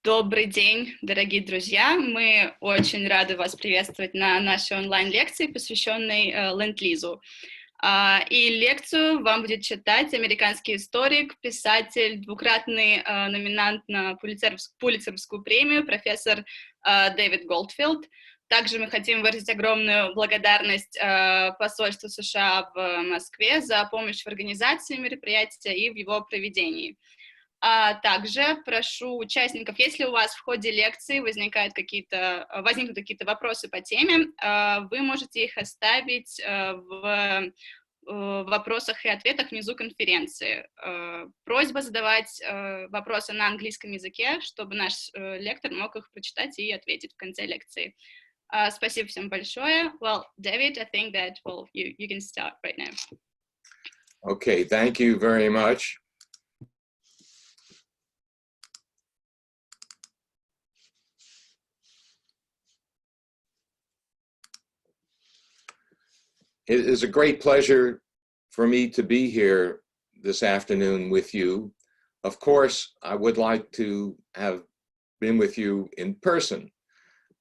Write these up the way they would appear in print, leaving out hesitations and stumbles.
Добрый день, дорогие друзья! Мы очень рады вас приветствовать на нашей онлайн-лекции, посвященной Ленд-лизу. И лекцию вам будет читать американский историк, писатель, двукратный номинант на Пулитцеровскую премию, профессор Дэвид Голдфилд. Также мы хотим выразить огромную благодарность посольству США в Москве за помощь в организации мероприятия и в его проведении. Также прошу участников, если у вас в ходе лекции возникнут какие-то вопросы по теме, вы можете их оставить в вопросах и ответах внизу конференции. Просьба задавать вопросы на английском языке, чтобы наш лектор мог их прочитать и ответить в конце лекции. Спасибо всем большое. Well, David, I think that, well, you can start right now. Okay, thank you very much. It is a great pleasure for me to be here this afternoon with you. Of course, I would like to have been with you in person,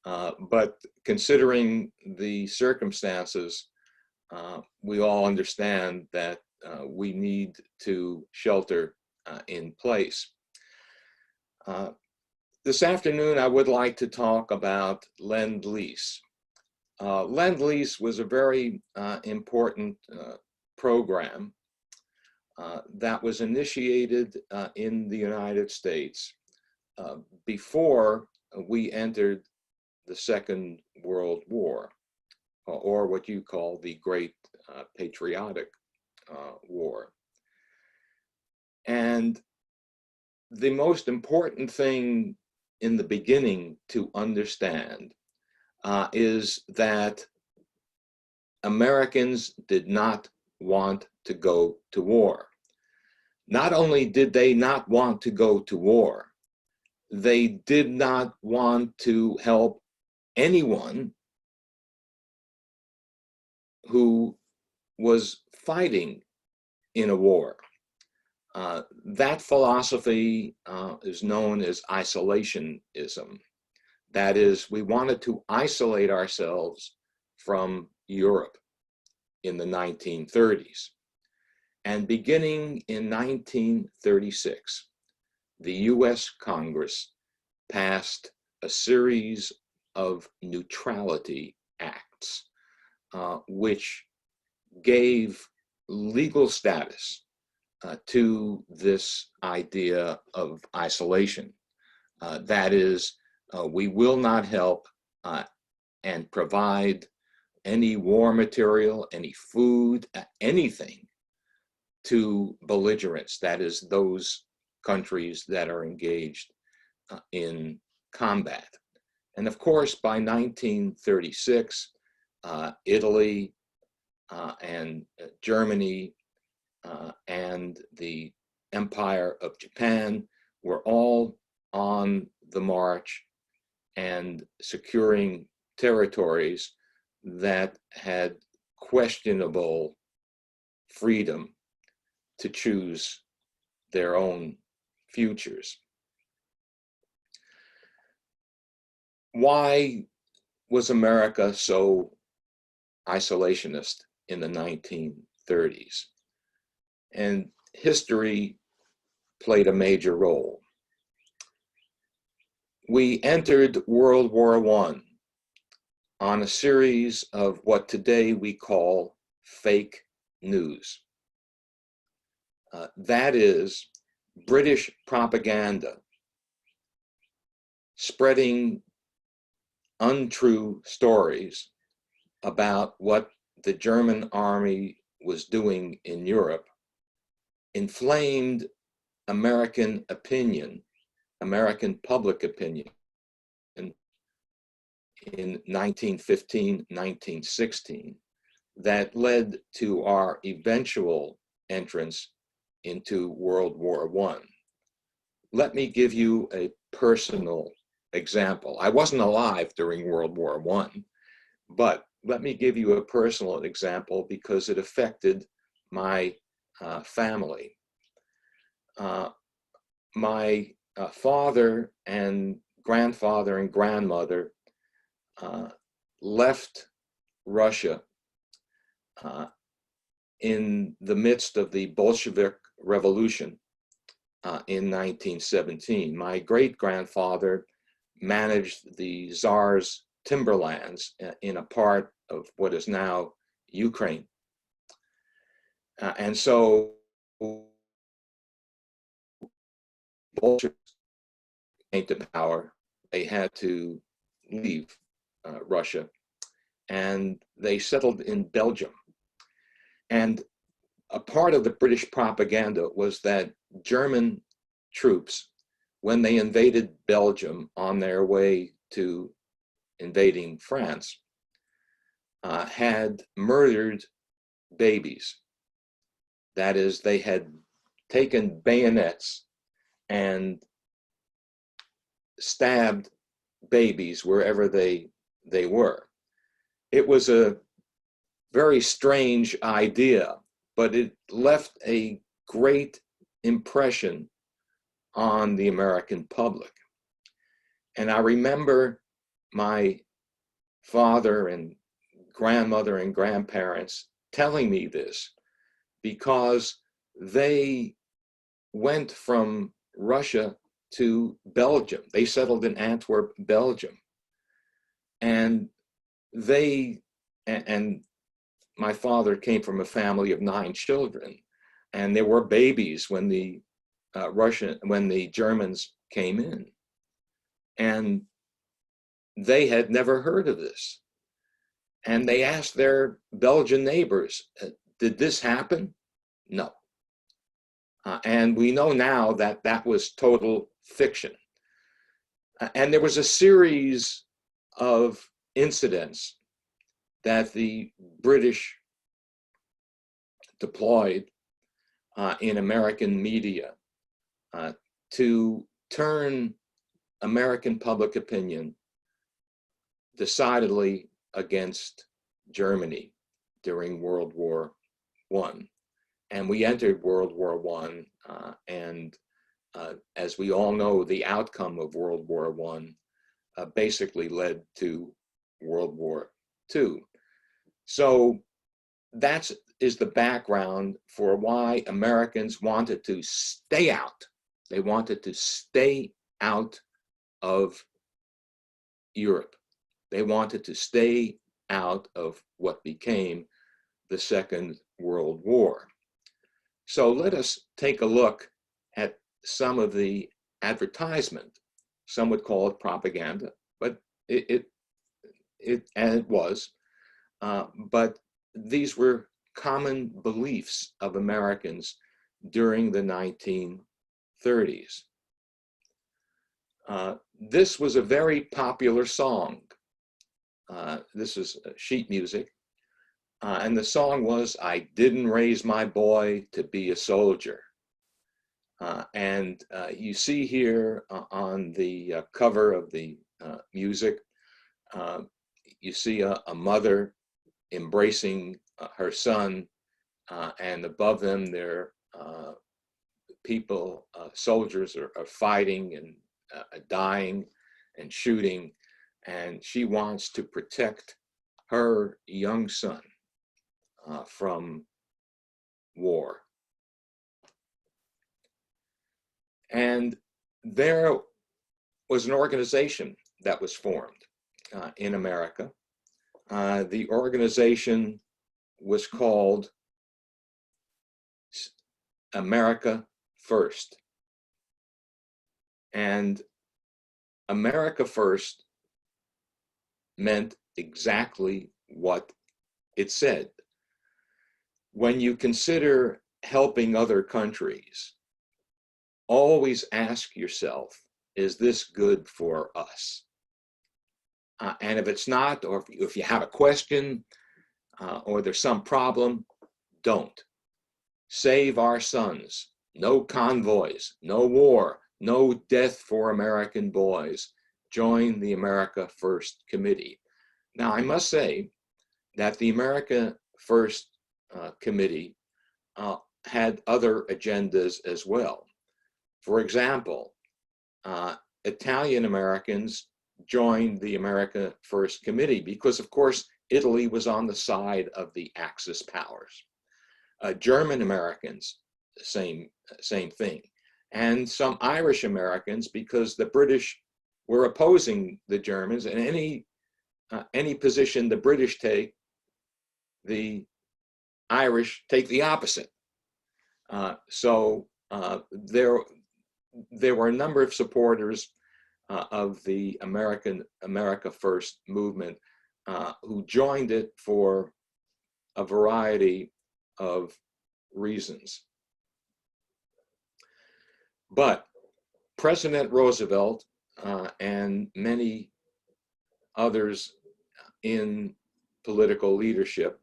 but considering the circumstances, we all understand that we need to shelter in place. This afternoon, I would like to talk about Lend-lease. Lend-lease was a very important program that was initiated in the United States before we entered the Second World War, or what you call the Great Patriotic War. And the most important thing in the beginning to understand is that Americans did not want to go to war. Not only did they not want to go to war, they did not want to help anyone who was fighting in a war. That philosophy is known as isolationism. That is, we wanted to isolate ourselves from Europe in the 1930s. And beginning in 1936, the US Congress passed a series of Neutrality Acts, which gave legal status to this idea of isolation. That is, we will not help and provide any war material, any food, anything to belligerents, that is, those countries that are engaged in combat. And of course, by 1936, Italy and Germany and the Empire of Japan were all on the march and securing territories that had questionable freedom to choose their own futures. Why was America so isolationist in the 1930s? And history played a major role. We entered World War I on a series of what today we call fake news. That is, British propaganda spreading untrue stories about what the German army was doing in Europe inflamed American opinion, American public opinion in 1915, 1916, that led to our eventual entrance into World War I. Let me give you a personal example. I wasn't alive during World War I, but let me give you a personal example because it affected my family. My father and grandfather and grandmother left Russia in the midst of the Bolshevik Revolution in 1917. My great-grandfather managed the Tsar's timberlands in a part of what is now Ukraine. And so Bolsheviks came to power. They had to leave Russia, and they settled in Belgium. And a part of the British propaganda was that German troops, when they invaded Belgium on their way to invading France, had murdered babies. That is, they had taken bayonets and stabbed babies wherever they were. It was a very strange idea, but it left a great impression on the American public. And I remember my father and grandmother and grandparents telling me this, because they went from Russia to Belgium. They settled in Antwerp, Belgium. And my father came from a family of 9 children, and there were babies when the Germans came in. And they had never heard of this. And they asked their Belgian neighbors, did this happen? No. And we know now that that was total fiction. And there was a series of incidents that the British deployed in American media to turn American public opinion decidedly against Germany during World War I. And we entered World War I, and as we all know, the outcome of World War I basically led to World War II. So that is the background for why Americans wanted to stay out. They wanted to stay out of Europe. They wanted to stay out of what became the Second World War. So let us take a look at some of the advertisement. Some would call it propaganda, but it was. But these were common beliefs of Americans during the 1930s. This was a very popular song. This is sheet music. And the song was, "I didn't raise my boy to be a soldier." And you see here on the cover of the music, you see a mother embracing her son, and above them there people, soldiers are fighting and dying and shooting, and she wants to protect her young son from war. And there was an organization that was formed in America. The organization was called America First. And America First meant exactly what it said. When you consider helping other countries, always ask yourself, is this good for us? And if it's not, or if you have a question, or there's some problem, don't. Save our sons. No convoys, no war, no death for American boys. Join the America First Committee. Now, I must say that the America First Committee had other agendas as well. For example, Italian Americans joined the America First Committee because, of course, Italy was on the side of the Axis powers. German Americans, same thing. And some Irish Americans, because the British were opposing the Germans, and any position the British take, the Irish take the opposite. So there were a number of supporters of the America First movement who joined it for a variety of reasons. But President Roosevelt and many others in political leadership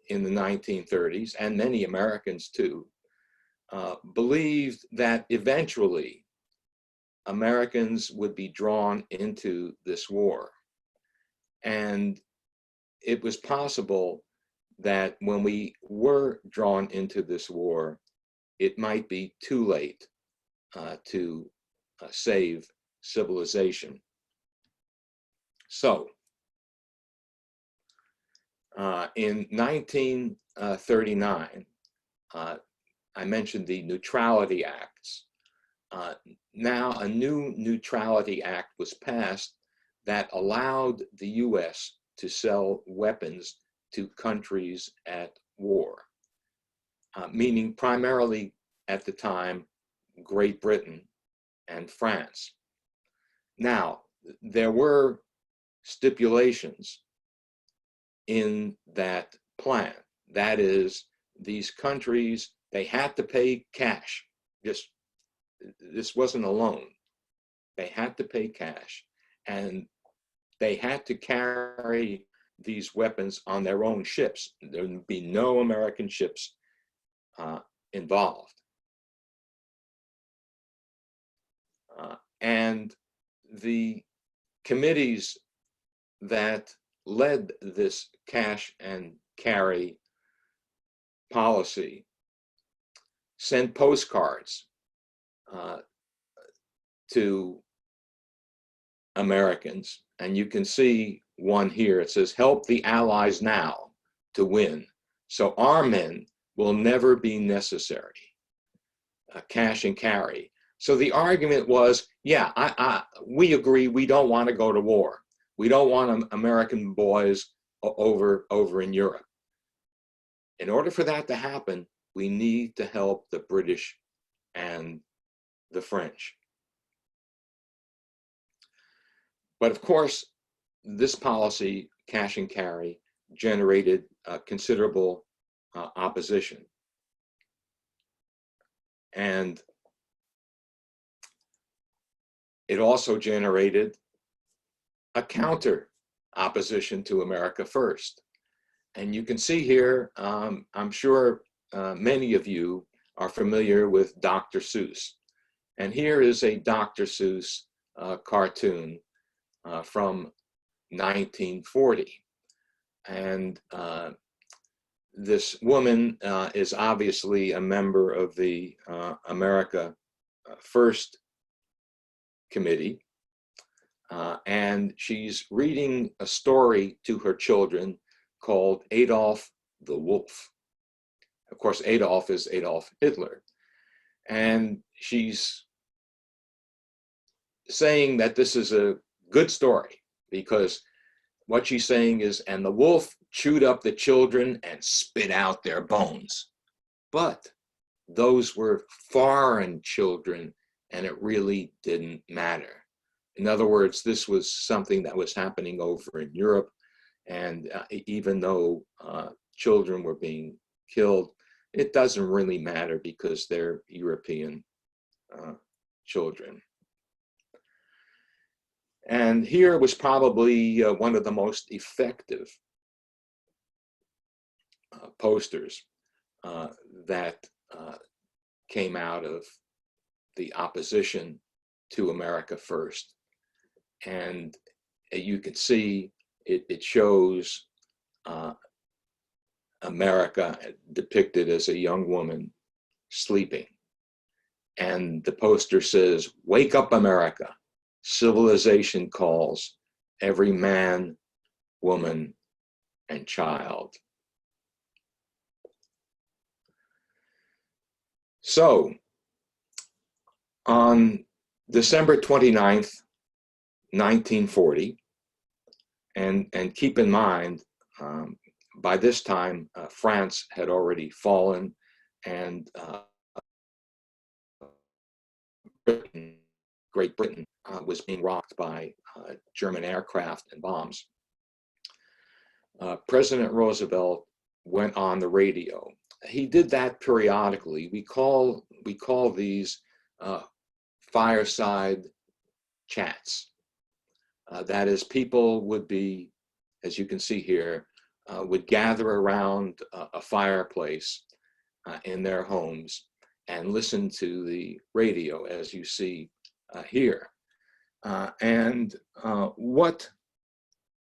in the 1930s, and many Americans too, believed that eventually Americans would be drawn into this war. And it was possible that when we were drawn into this war, it might be too late to save civilization. So, in 1939, I mentioned the Neutrality Acts. Now a new Neutrality Act was passed that allowed the US to sell weapons to countries at war, meaning primarily at the time Great Britain and France. Now, there were stipulations in that plan. That is, these countries, they had to pay cash. This wasn't a loan. They had to pay cash, and they had to carry these weapons on their own ships. There would be no American ships involved. And the committees that led this cash and carry policy sent postcards to Americans, and you can see one here. It says, "Help the Allies now to win, so our men will never be necessary." Cash and carry. So the argument was, yeah, we agree, we don't want to go to war. We don't want American boys over in Europe. In order for that to happen, we need to help the British and the French. But of course, this policy, cash and carry, generated considerable opposition. And it also generated a counter opposition to America First. And you can see here, I'm sure many of you are familiar with Dr. Seuss. And here is a Dr. Seuss cartoon from 1940. And this woman is obviously a member of the America First Committee. And she's reading a story to her children called Adolf the Wolf. Of course, Adolf is Adolf Hitler. And she's saying that this is a good story because what she's saying is, and the wolf chewed up the children and spit out their bones. But those were foreign children, and it really didn't matter. In other words, this was something that was happening over in Europe, and even though children were being killed, it doesn't really matter because they're European children. And here was probably one of the most effective posters that came out of the opposition to America First. And you can see it shows America depicted as a young woman sleeping. and the poster says, "Wake up, America. Civilization calls every man, woman, and child." So, on December 29th, 1940, and keep in mind, by this time, France had already fallen, and Great Britain was being rocked by German aircraft and bombs. President Roosevelt went on the radio. He did that periodically. We call these Fireside Chats. That is, people would be, as you can see here, would gather around a fireplace in their homes and listen to the radio, as you see here. And what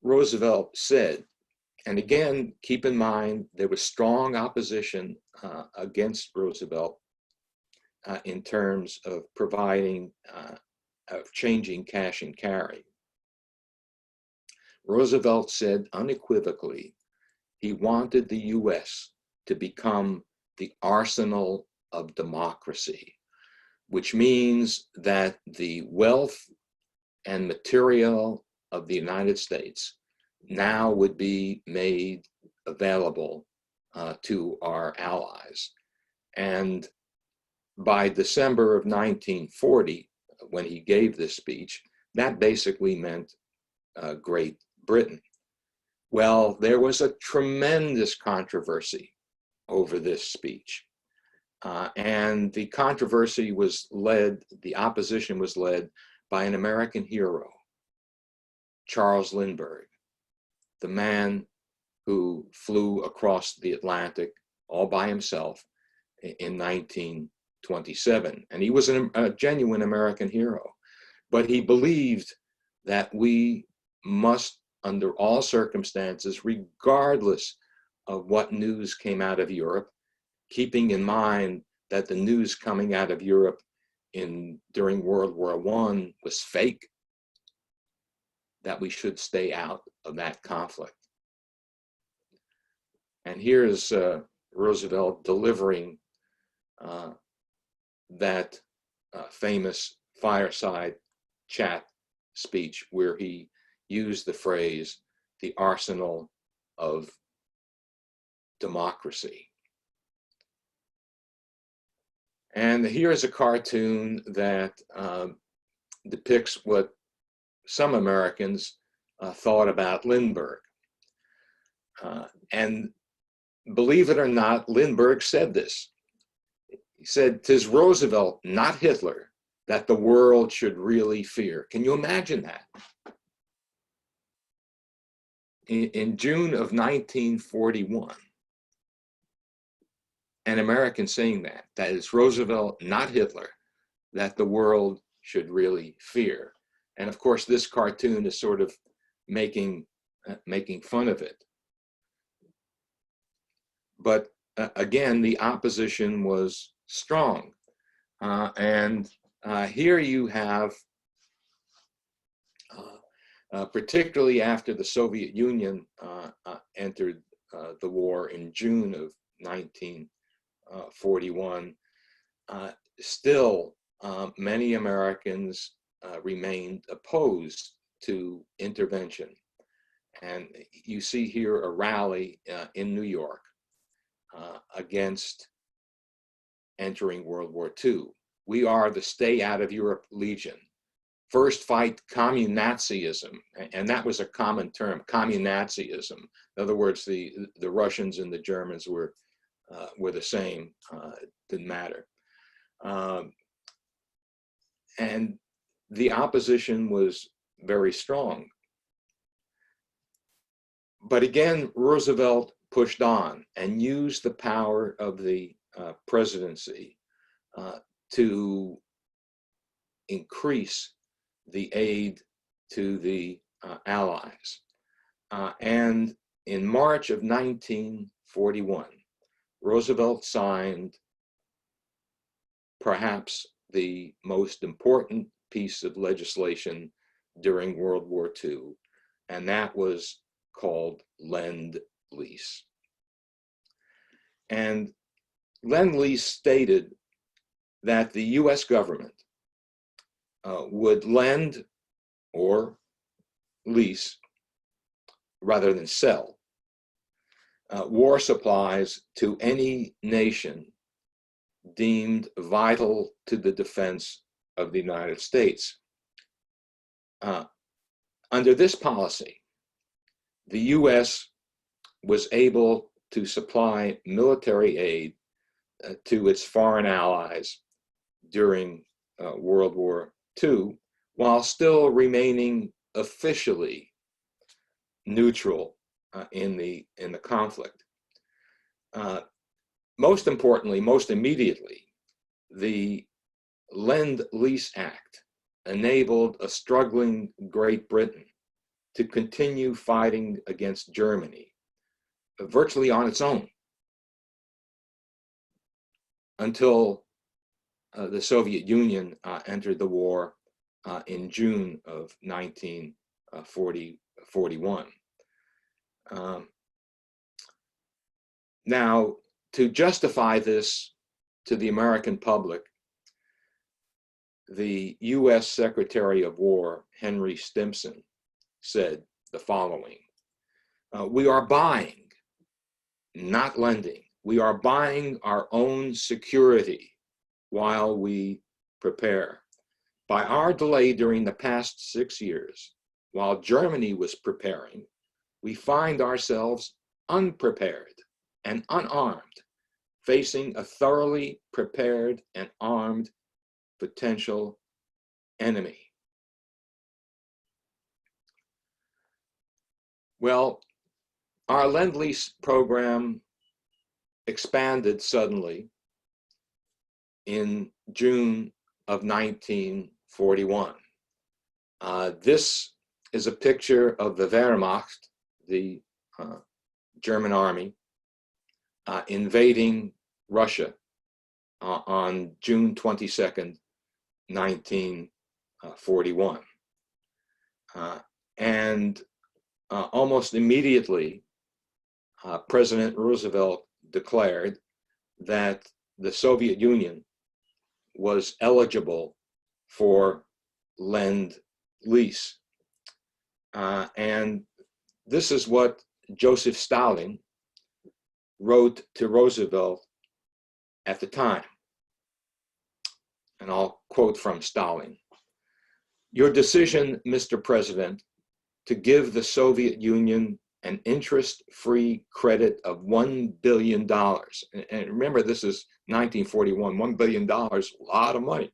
Roosevelt said, and again, keep in mind, there was strong opposition against Roosevelt in terms of providing, of changing cash and carry. Roosevelt said unequivocally he wanted the US to become the arsenal of democracy, which means that the wealth and material of the United States now would be made available to our allies. And by December of 1940, when he gave this speech, that basically meant Great Britain. Well, there was a tremendous controversy over this speech. And the controversy was led, the opposition was led by an American hero, Charles Lindbergh, the man who flew across the Atlantic all by himself in 1927. And he was a genuine American hero, but he believed that we must, under all circumstances, regardless of what news came out of Europe, keeping in mind that the news coming out of Europe during World War I was fake, that we should stay out of that conflict. And here's Roosevelt delivering that famous Fireside Chat speech where he used the phrase, the arsenal of democracy. And here's a cartoon that depicts what some Americans thought about Lindbergh. And believe it or not, Lindbergh said this. He said, "'Tis Roosevelt, not Hitler, that the world should really fear." Can you imagine that? In June of 1941, an American saying that is Roosevelt, not Hitler, that the world should really fear. And of course, this cartoon is sort of making fun of it. But again, the opposition was strong. And here you have, particularly after the Soviet Union entered the war in June of 1941, still many Americans remained opposed to intervention. And you see here a rally in New York against entering World War II. We are the Stay Out of Europe Legion. First fight communazism, and that was a common term, communazism. In other words, the Russians and the Germans were the same, it didn't matter. And the opposition was very strong. But again, Roosevelt pushed on and used the power of the presidency to increase the aid to the Allies. And in March of 1941, Roosevelt signed perhaps the most important piece of legislation during World War II, and that was called Lend-Lease. And Lend-Lease stated that the US government would lend or lease, rather than sell, war supplies to any nation deemed vital to the defense of the United States. Under this policy, the US was able to supply military aid to its foreign allies during World War II, while still remaining officially neutral in the conflict. Most importantly, most immediately, the Lend-Lease Act enabled a struggling Great Britain to continue fighting against Germany virtually on its own until the Soviet Union entered the war in June of 1941. Now, to justify this to the American public, the US Secretary of War, Henry Stimson, said the following: "We are buying, not lending. We are buying our own security while we prepare. By our delay during the past 6 years, while Germany was preparing, we find ourselves unprepared and unarmed, facing a thoroughly prepared and armed potential enemy." Well, our Lend-Lease program expanded suddenly in June of 1941. This is a picture of the Wehrmacht, the German army, invading Russia on June 22nd, 1941. And almost immediately, President Roosevelt declared that the Soviet Union was eligible for Lend-Lease. And this is what Joseph Stalin wrote to Roosevelt at the time. And I'll quote from Stalin: "Your decision, Mr. President, to give the Soviet Union an interest-free credit of $1 billion. And remember, this is 1941, $1 billion, a lot of money.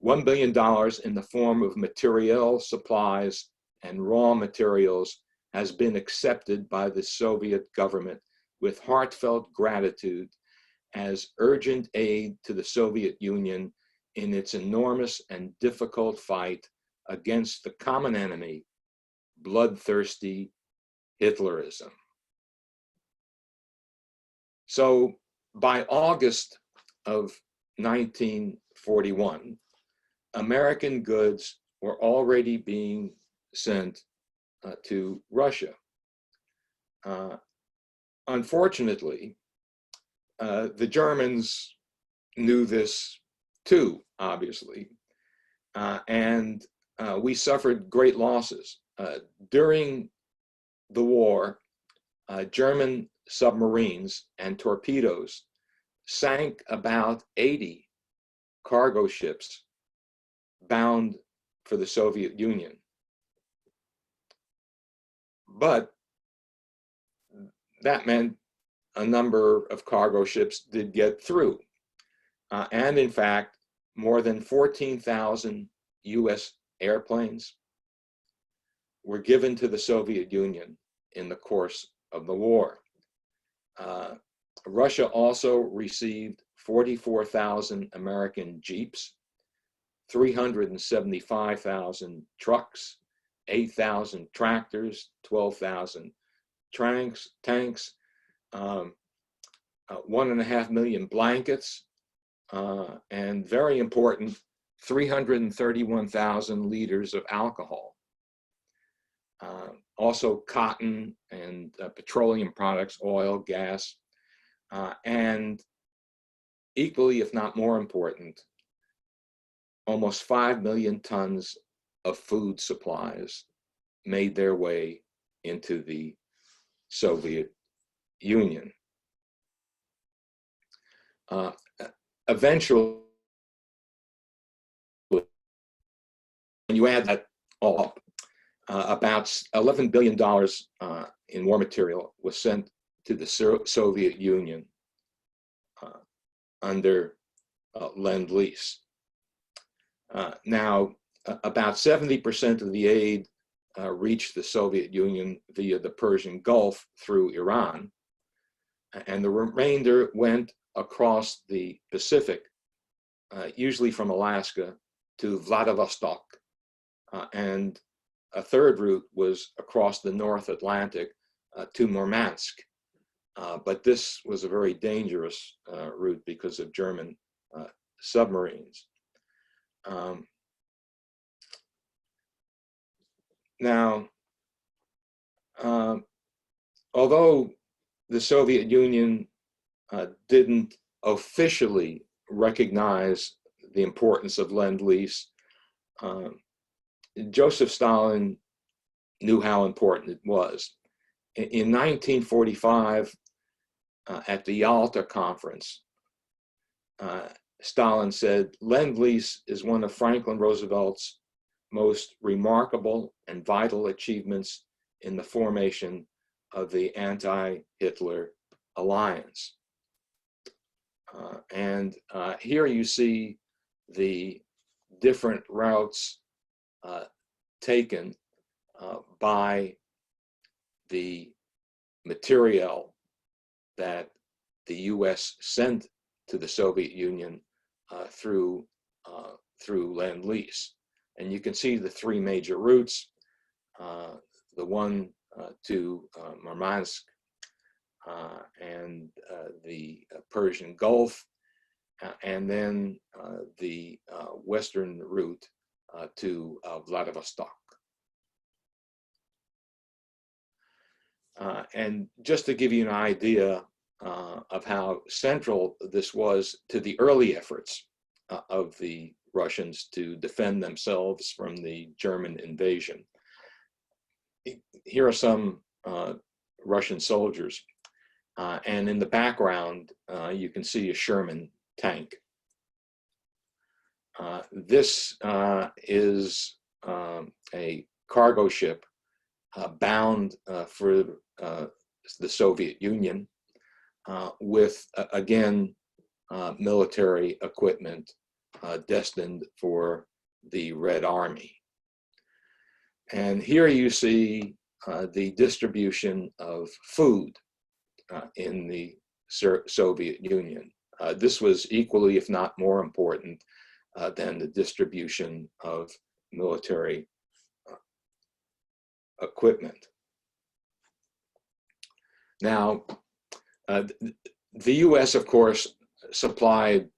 $1 billion in the form of materiel, supplies, and raw materials has been accepted by the Soviet government with heartfelt gratitude as urgent aid to the Soviet Union in its enormous and difficult fight against the common enemy, bloodthirsty Hitlerism." So by August of 1941, American goods were already being sent to Russia. Unfortunately, the Germans knew this too, obviously, and we suffered great losses. During the war, German submarines and torpedoes sank about 80 cargo ships bound for the Soviet Union. But that meant a number of cargo ships did get through. And in fact, more than 14,000 US airplanes were given to the Soviet Union in the course of the war. Russia also received 44,000 American Jeeps, 375,000 trucks, 8,000 tractors, 12,000 tanks, 1.5 million blankets, and very important, 331,000 liters of alcohol. Also cotton and petroleum products, oil, gas, and equally, if not more important, almost 5 million tons of food supplies made their way into the Soviet Union. Eventually, when you add that all up, about $11 billion in war material was sent to the Soviet Union under Lend-Lease. Now, about 70% of the aid reached the Soviet Union via the Persian Gulf through Iran, and the remainder went across the Pacific, usually from Alaska to Vladivostok, and a third route was across the North Atlantic to Murmansk. But this was a very dangerous route because of German submarines. Now, although the Soviet Union didn't officially recognize the importance of Lend-Lease, Joseph Stalin knew how important it was. In 1945, at the Yalta Conference, Stalin said, Lend-Lease is one of Franklin Roosevelt's most remarkable and vital achievements in the formation of the anti-Hitler alliance. And here you see the different routes taken by the material that the US sent to the Soviet Union through Lend-Lease. And you can see the three major routes, the one to Murmansk and the Persian Gulf, and then the western route to Vladivostok. And just to give you an idea of how central this was to the early efforts of the Russians to defend themselves from the German invasion. Here are some Russian soldiers, and in the background you can see a Sherman tank. This is a cargo ship bound for the Soviet Union with, again, military equipment destined for the Red Army. And here you see the distribution of food in the Soviet Union. This was equally, if not more important, than the distribution of military equipment. Now, the US, of course, supplied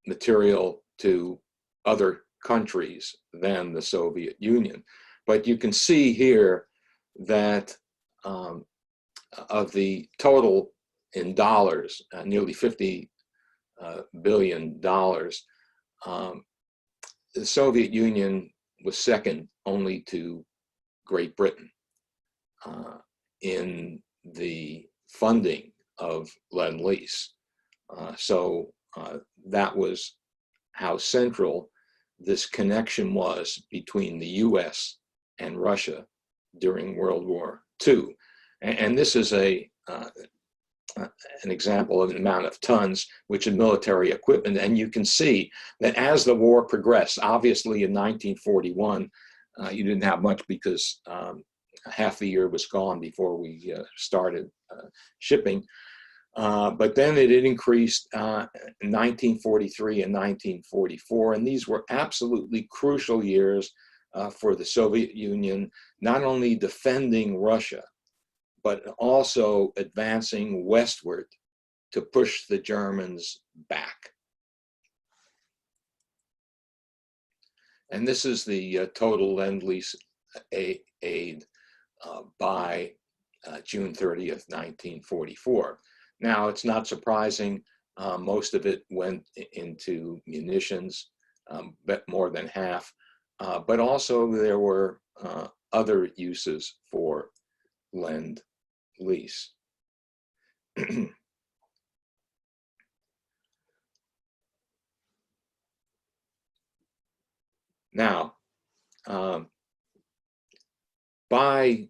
material to other countries than the Soviet Union. But you can see here that of the total in dollars, nearly $50 billion, the Soviet Union was second only to Great Britain in the funding of Lend-Lease. So that was how central this connection was between the US and Russia during World War II. And this is an example of the amount of tons, which is military equipment. And you can see that as the war progressed, obviously in 1941, you didn't have much because half the year was gone before we started shipping. But then it increased in 1943 and 1944, and these were absolutely crucial years for the Soviet Union, not only defending Russia, but also advancing westward to push the Germans back. And this is the total Lend-Lease aid by June 30th, 1944. Now, it's not surprising, most of it went into munitions, but more than half, but also there were other uses for Lend-Lease. Now, by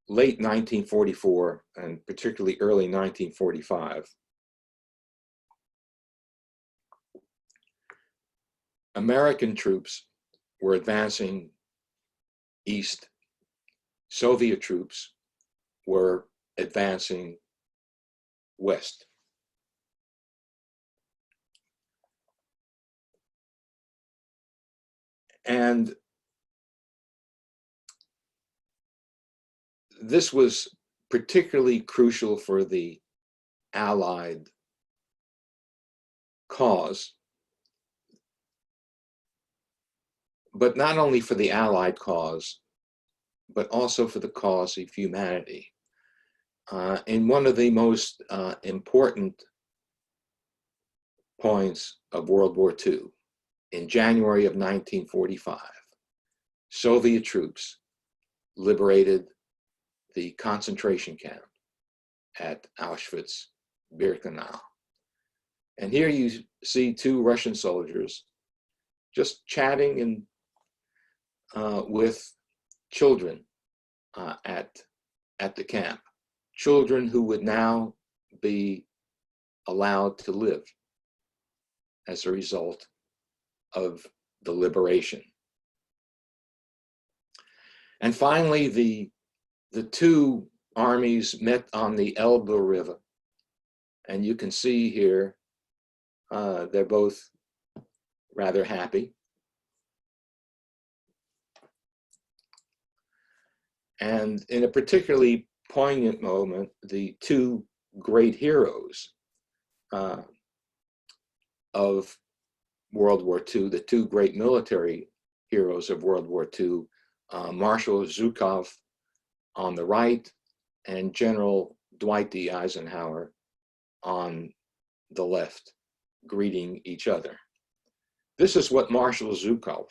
late 1944, and particularly early 1945, American troops were advancing east. Soviet troops were advancing west. And this was particularly crucial for the Allied cause, but not only for the Allied cause, but also for the cause of humanity. In one of the most important points of World War II, in January of 1945, Soviet troops liberated the concentration camp at Auschwitz-Birkenau. And here you see two Russian soldiers just chatting and with children at the camp, children who would now be allowed to live as a result of the liberation. And finally, the two armies met on the Elbe River, and you can see here they're both rather happy. And in a particularly poignant moment, the two great heroes of World War II, the two great military heroes of World War II, Marshal Zhukov on the right and General Dwight D. Eisenhower on the left, greeting each other. This is what Marshal Zhukov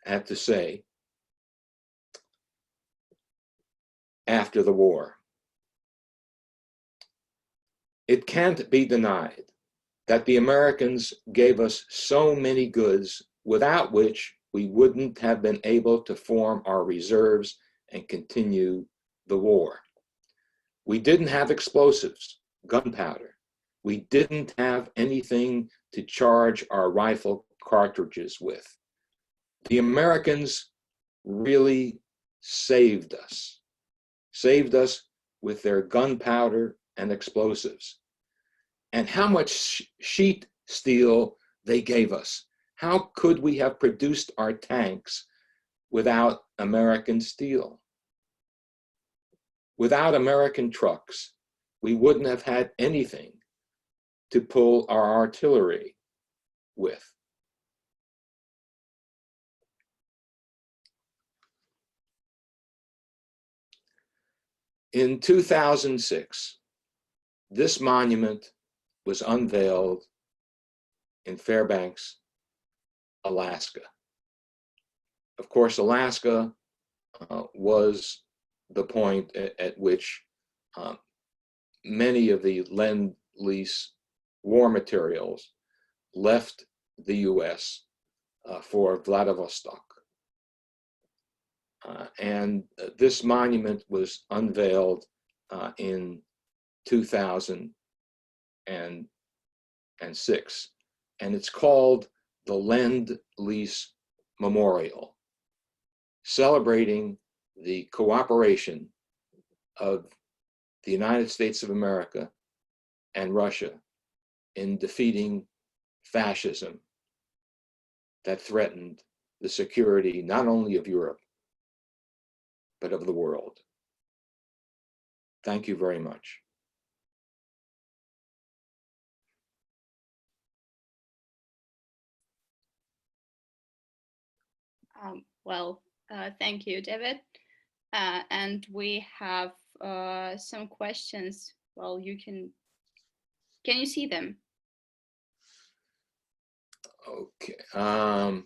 had to say after the war. It can't be denied that the Americans gave us so many goods without which we wouldn't have been able to form our reserves and continue the war. We didn't have explosives, gunpowder. We didn't have anything to charge our rifle cartridges with. The Americans really saved us with their gunpowder and explosives. And how much sheet steel they gave us. How could we have produced our tanks without American steel? Without American trucks, we wouldn't have had anything to pull our artillery with. In 2006, this monument was unveiled in Fairbanks, Alaska. Of course, Alaska was the point at which many of the Lend-Lease war materials left the US for Vladivostok. And this monument was unveiled in 2006, and it's called the Lend-Lease Memorial, celebrating the cooperation of the United States of America and Russia in defeating fascism that threatened the security not only of Europe, but of the world. Thank you very much. Thank you, David. And we have some questions. Well, can you see them? Okay. Let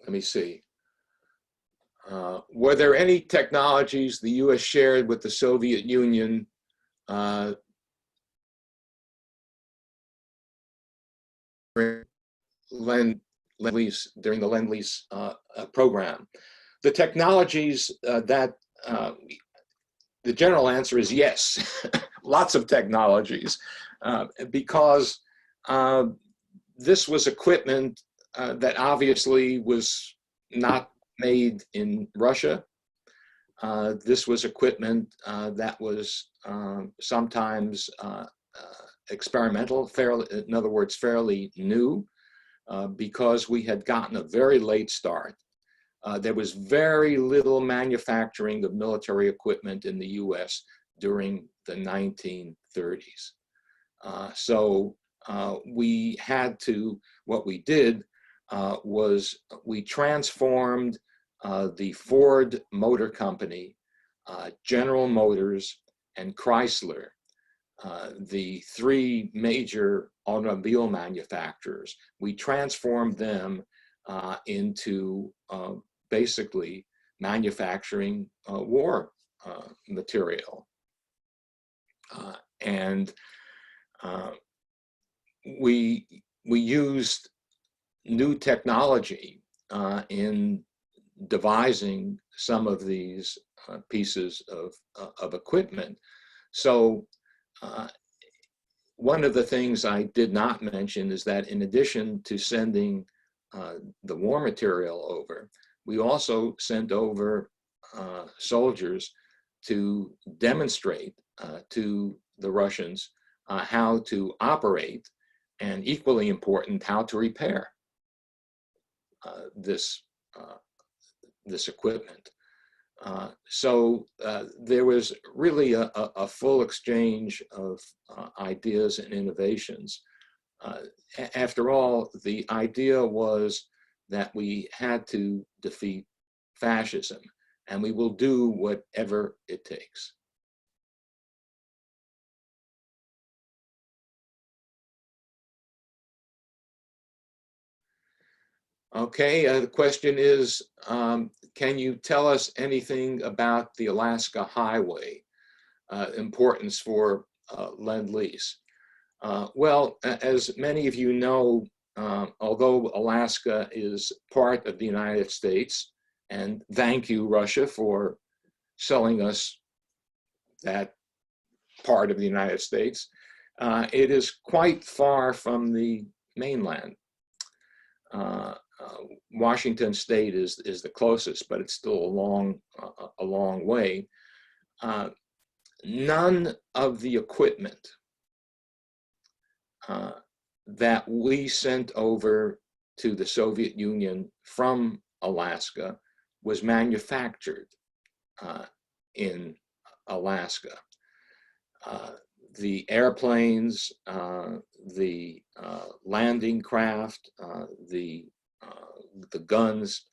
me see. Were there any technologies the U.S. shared with the Soviet Union during the Lend-Lease program? The technologies the general answer is yes, lots of technologies, because this was equipment that obviously was not made in Russia. This was equipment that was sometimes experimental, in other words, fairly new, because we had gotten a very late start. There was very little manufacturing of military equipment in the US during the 1930s. So we had to, what we did was we transformed the Ford Motor Company, General Motors, and Chrysler, the three major automobile manufacturers. We transformed them into basically manufacturing war material. And we used new technology in devising some of these pieces of equipment. So one of the things I did not mention is that in addition to sending the war material over, we also sent over soldiers to demonstrate to the Russians how to operate, and equally important, how to repair this equipment. So there was really a full exchange of ideas and innovations. After all, the idea was that we had to defeat fascism, and we will do whatever it takes. Okay, the question is, can you tell us anything about the Alaska Highway, importance for Lend-Lease? Well, as many of you know, although Alaska is part of the United States, and thank you, Russia, for selling us that part of the United States, it is quite far from the mainland. Washington State is the closest, but it's still a long way. None of the equipment that we sent over to the Soviet Union from Alaska was manufactured in Alaska. The airplanes, the landing craft, the guns.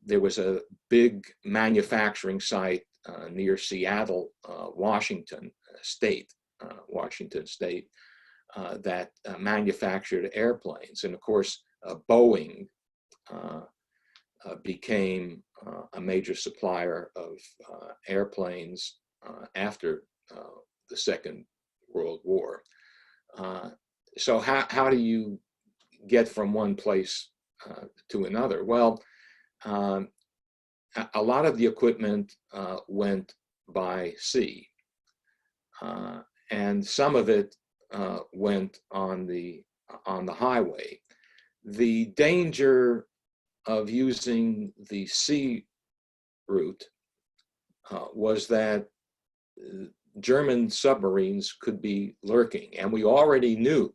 There was a big manufacturing site near Seattle, Washington State, that manufactured airplanes. And of course, Boeing became a major supplier of airplanes after the Second World War. So how do you get from one place to another? Well, a lot of the equipment went by sea, and some of it went on the highway. The danger of using the sea route was that German submarines could be lurking, and we already knew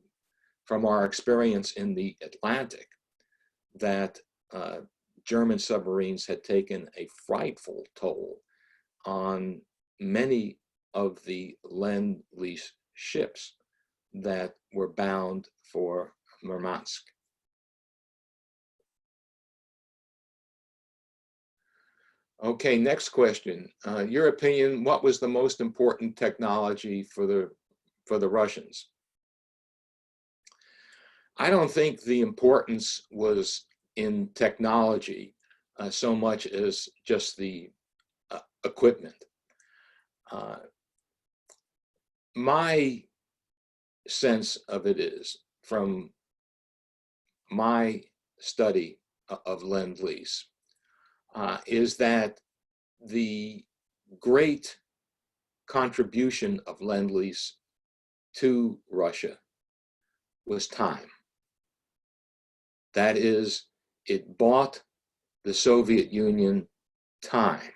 from our experience in the Atlantic that German submarines had taken a frightful toll on many of the Lend-Lease ships that were bound for Murmansk. Okay, next question. Your opinion, what was the most important technology for the Russians? I don't think the importance was in technology so much as just the equipment. My sense of it is, from my study of Lend-Lease, is that the great contribution of Lend-Lease to Russia was time. That is, it bought the Soviet Union time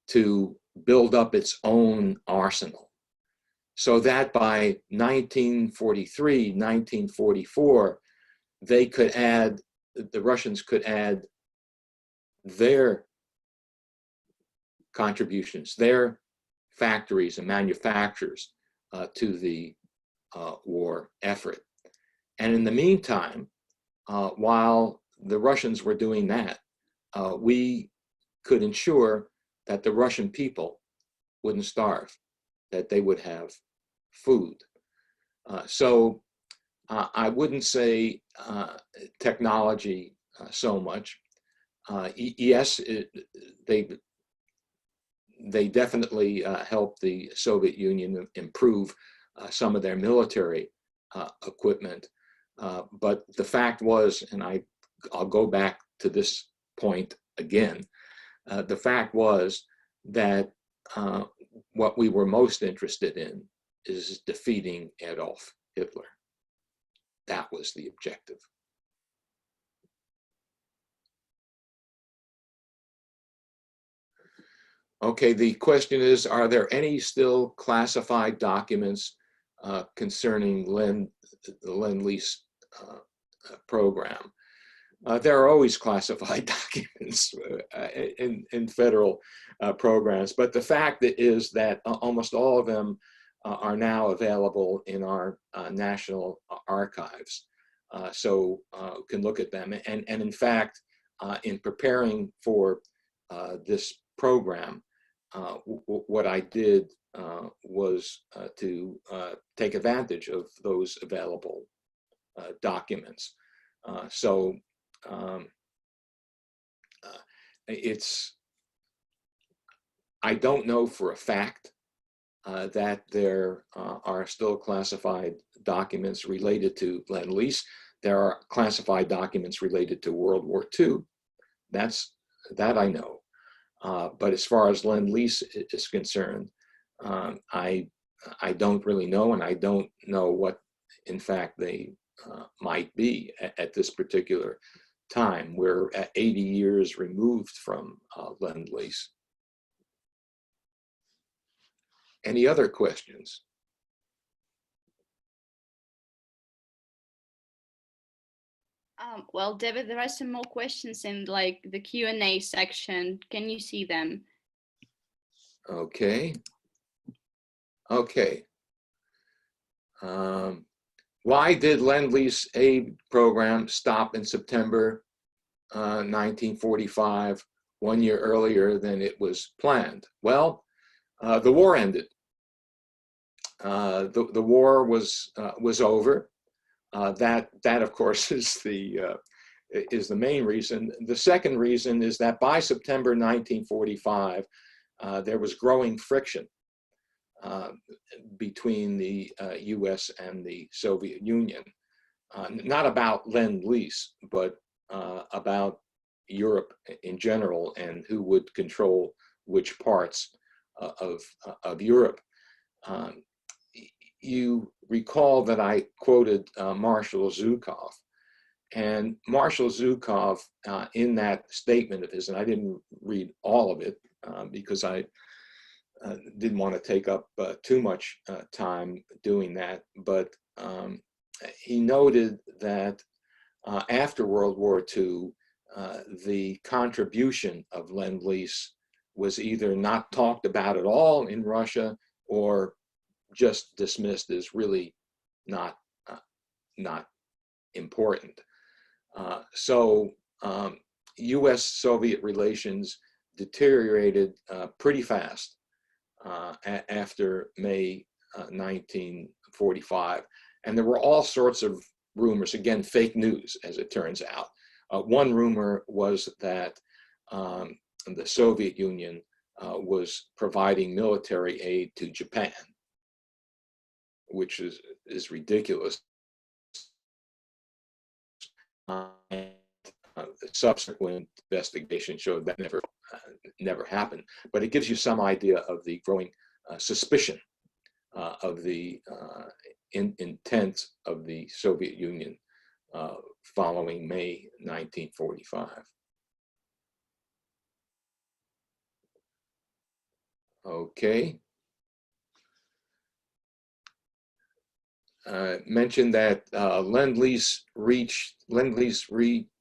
to build up its own arsenal, so that by 1943, 1944, they could add, the Russians could add their contributions, their factories and manufacturers to the war effort. And in the meantime, while the Russians were doing that, we could ensure that the Russian people wouldn't starve, that they would have food. So I wouldn't say technology so much. Yes, they definitely helped the Soviet Union improve some of their military equipment. But the fact was, and I'll go back to this point again, the fact was that what we were most interested in is defeating Adolf Hitler. That was the objective. Okay, the question is, are there any still classified documents concerning the Lend-Lease program? There are always classified documents in federal programs, but the fact is that almost all of them are now available in our national archives. So can look at them. And in fact, in preparing for this program, what I did was to take advantage of those available documents. I don't know for a fact that there are still classified documents related to Lend-Lease. There are classified documents related to World War II. That I know. But as far as Lend-Lease is concerned, I don't really know, and I don't know what, in fact, they might be at this particular time. We're at 80 years removed from Lend-Lease. Any other questions? Well, David, there are some more questions in like the Q&A section. Can you see them? Okay. Okay. Why did Lend-Lease aid program stop in September 1945, 1 year earlier than it was planned? Well, the war ended. The war was over. That of course is the main reason. The second reason is that by September 1945, there was growing friction between the U.S. and the Soviet Union, not about Lend-Lease, but about Europe in general and who would control which parts of Europe. You recall that I quoted Marshal Zhukov, and Marshal Zhukov in that statement of his, and I didn't read all of it because I didn't want to take up too much time doing that, but he noted that after World War II, the contribution of Lend-Lease was either not talked about at all in Russia or just dismissed as really not important. So U.S.-Soviet relations deteriorated pretty fast after May 1945. And there were all sorts of rumors, again, fake news, as it turns out. One rumor was that the Soviet Union was providing military aid to Japan, which is ridiculous. Subsequent investigation showed that never happened, but it gives you some idea of the growing suspicion of the intent of the Soviet Union following May 1945. Okay. Mentioned that Lend-lease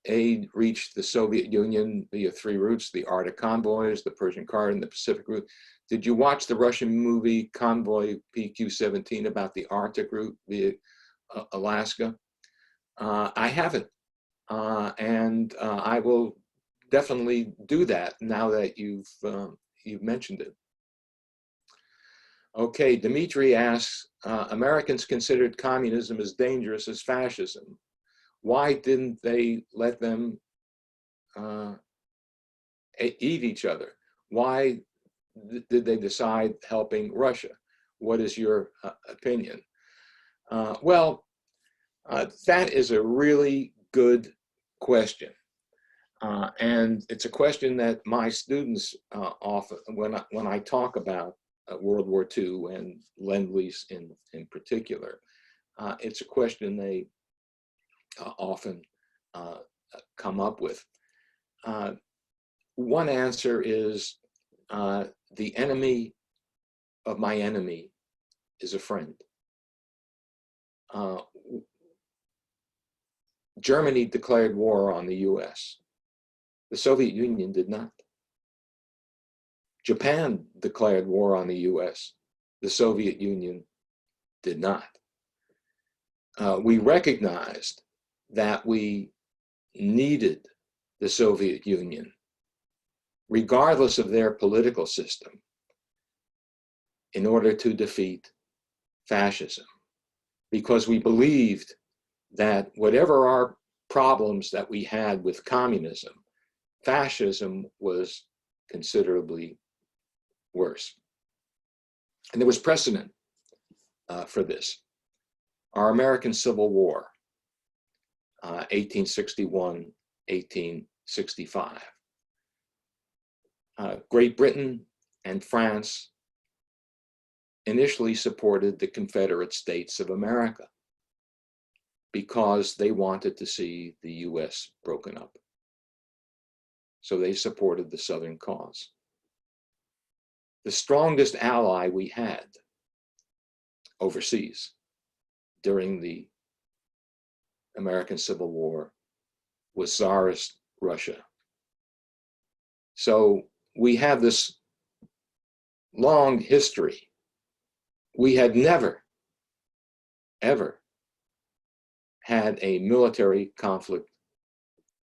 aid reached the Soviet Union via 3 routes: the Arctic convoys, the Persian Current, and the Pacific route. Did you watch the Russian movie Convoy PQ-17 about the Arctic route via Alaska? I haven't, and I will definitely do that now that you've mentioned it. Okay, Dimitri asks, Americans considered communism as dangerous as fascism. Why didn't they let them eat each other? Why did they decide helping Russia? What is your opinion? Well, that is a really good question. And it's a question that my students often, when I talk about World War II and Lend-lease in particular, it's a question they often come up with. One answer is the enemy of my enemy is a friend. Germany declared war on the US. The Soviet Union did not. Japan declared war on the US. The Soviet Union did not. We recognized that we needed the Soviet Union, regardless of their political system, in order to defeat fascism, because we believed that whatever our problems that we had with communism, fascism was considerably worse. And there was precedent for this. Our American Civil War, 1861, 1865. Great Britain and France initially supported the Confederate States of America because they wanted to see the US broken up. So they supported the Southern cause. The strongest ally we had overseas during the American Civil War was Tsarist Russia. So we have this long history. We had never, ever had a military conflict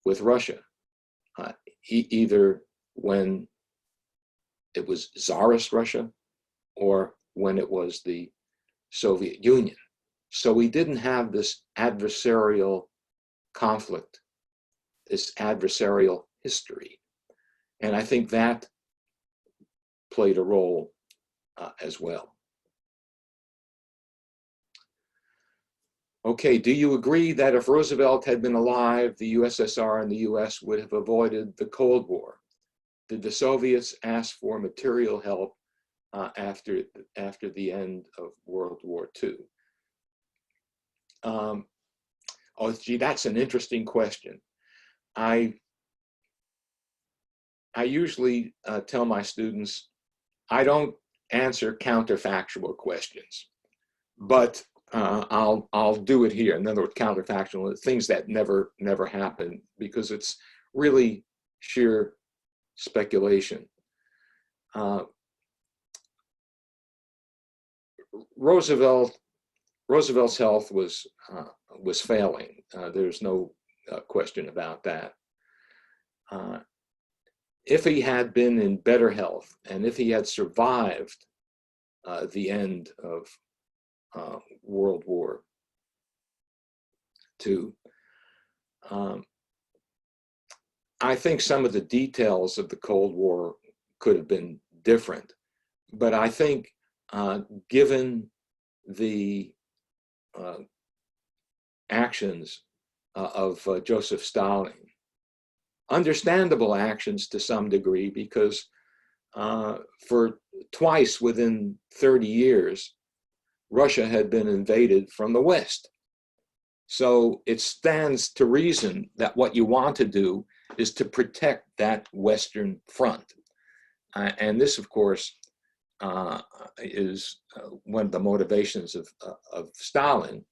with Russia, either when it was Tsarist Russia or when it was the Soviet Union. So we didn't have this adversarial conflict, this adversarial history. And I think that played a role as well. Okay, do you agree that if Roosevelt had been alive, the USSR and the US would have avoided the Cold War? Did the Soviets ask for material help after the end of World War II? Oh, gee, that's an interesting question. I usually tell my students, I don't answer counterfactual questions, but I'll do it here. In other words, counterfactual, things that never happened, because it's really sheer speculation. Roosevelt's health was failing. There's no question about that. if he had been in better health and if he had survived the end of World War II, I think some of the details of the Cold War could have been different. But I think given the actions of Joseph Stalin, understandable actions to some degree, because for twice within 30 years, Russia had been invaded from the West. So it stands to reason that what you want to do is to protect that Western front. And this, of course, is one of the motivations of Stalin,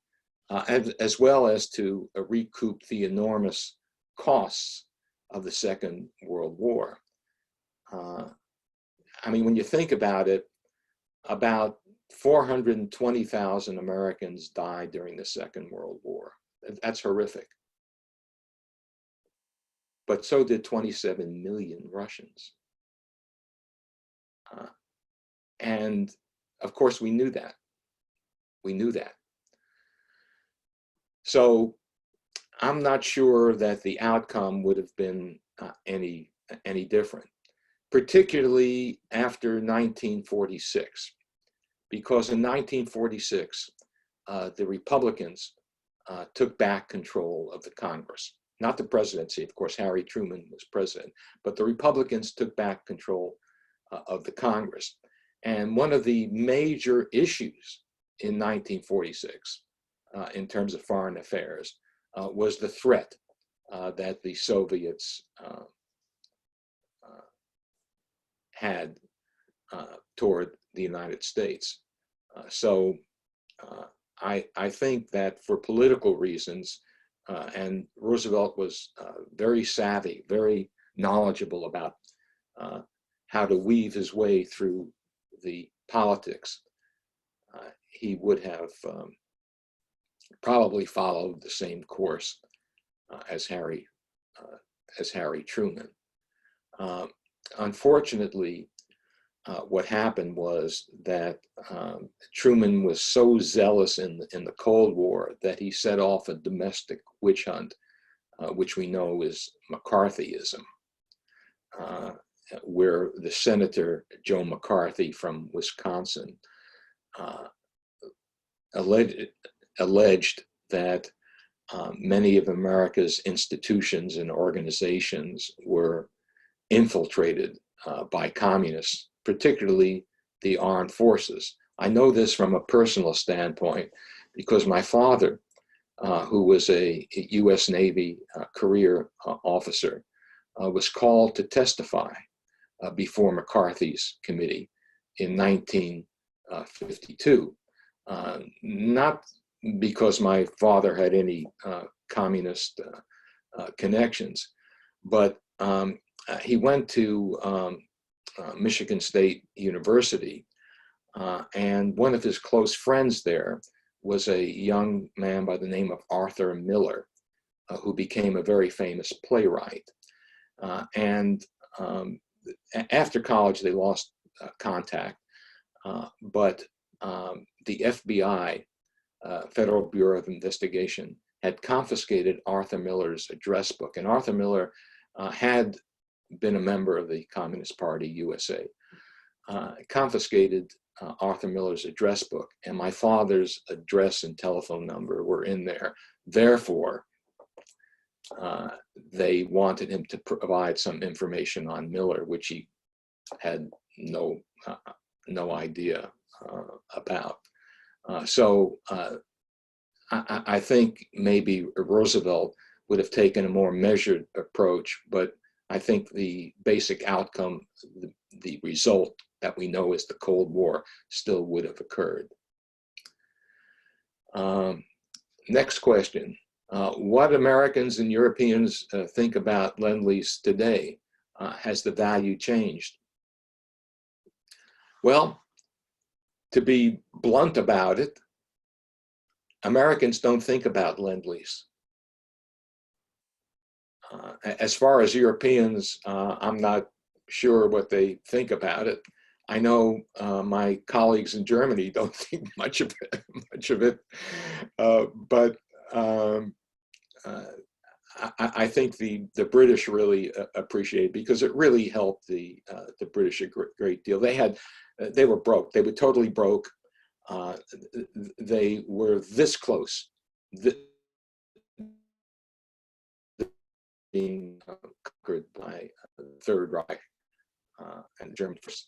as well as to recoup the enormous costs of the Second World War. I mean, when you think about it, about 420,000 Americans died during the Second World War. That's horrific. But so did 27 million Russians. And of course, we knew that. We knew that. So I'm not sure that the outcome would have been any different, particularly after 1946, because in 1946, the Republicans took back control of the Congress. Not the presidency, of course, Harry Truman was president, but the Republicans took back control of the Congress. And one of the major issues in 1946, in terms of foreign affairs, was the threat that the Soviets had toward the United States. So I think that for political reasons, and Roosevelt was very savvy, very knowledgeable about how to weave his way through the politics, he would have probably followed the same course as Harry Truman. Unfortunately, what happened was that Truman was so zealous in the Cold War that he set off a domestic witch hunt, which we know is McCarthyism, where the Senator Joe McCarthy from Wisconsin alleged that many of America's institutions and organizations were infiltrated by communists, particularly the armed forces. I know this from a personal standpoint because my father, who was a U.S. Navy career officer, was called to testify before McCarthy's committee in 1952. Not because my father had any communist connections, but he went to Michigan State University, and one of his close friends there was a young man by the name of Arthur Miller, who became a very famous playwright. And after college, they lost contact, but the FBI, Federal Bureau of Investigation, had confiscated Arthur Miller's address book. And Arthur Miller had been a member of the Communist Party USA, confiscated Arthur Miller's address book, and my father's address and telephone number were in there. Therefore, they wanted him to provide some information on Miller, which he had no idea about. So I think maybe Roosevelt would have taken a more measured approach, but I think the basic outcome, the result that we know is the Cold War, still would have occurred. Next question. What Americans and Europeans think about Lend-Lease today? Has the value changed? Well, to be blunt about it, Americans don't think about Lend-Lease. As far as Europeans, I'm not sure what they think about it. I know my colleagues in Germany don't think much of it, but I think the British really appreciate it because it really helped the British a great deal. They were broke. They were totally broke. They were this close, being conquered by the Third Reich and German forces.